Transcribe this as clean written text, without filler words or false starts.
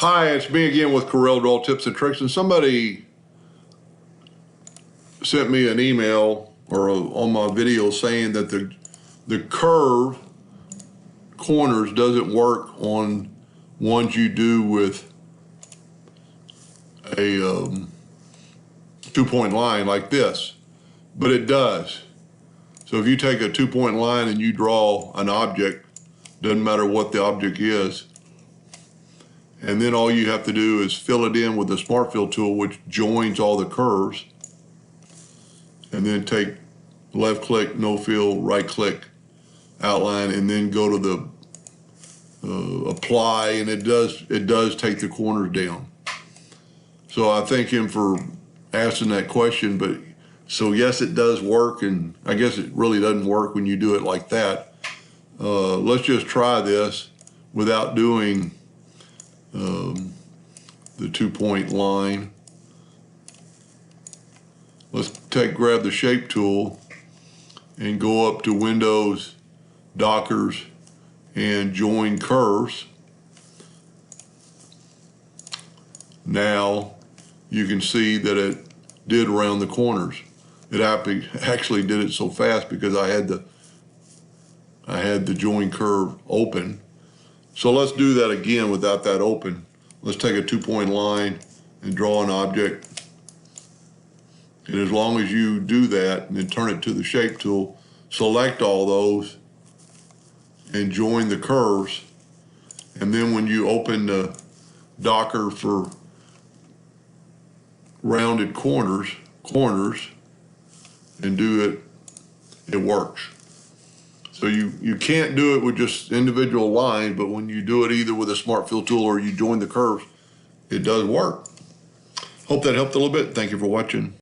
Hi, it's me again with Corel Draw Tips and Tricks, and somebody sent me an email or on my video saying that the curve corners doesn't work on ones you do with a 2-point line like this, but it does. So if you take a 2-point line and you draw an object, doesn't matter what the object is, and then all you have to do is fill it in with the Smart Fill tool, which joins all the curves, and then take left click, no fill, right click, outline, and then go to the apply, and it does take the corners down. So I thank him for asking that question, but so yes, it does work, and I guess it really doesn't work when you do it like that. Let's just try this without doing the 2-point line. Let's grab the shape tool and go up to Windows, Dockers, and join curves. Now you can see that it did around the corners. It actually did it so fast because I had the join curve open. So let's do that again without that open. Let's take a 2-point line and draw an object. And as long as you do that and then turn it to the shape tool, select all those and join the curves. And then when you open the Docker for rounded corners and do it, it works. So you can't do it with just individual lines, but when you do it either with a Smart Fill tool or you join the curves, it does work. Hope that helped a little bit. Thank you for watching.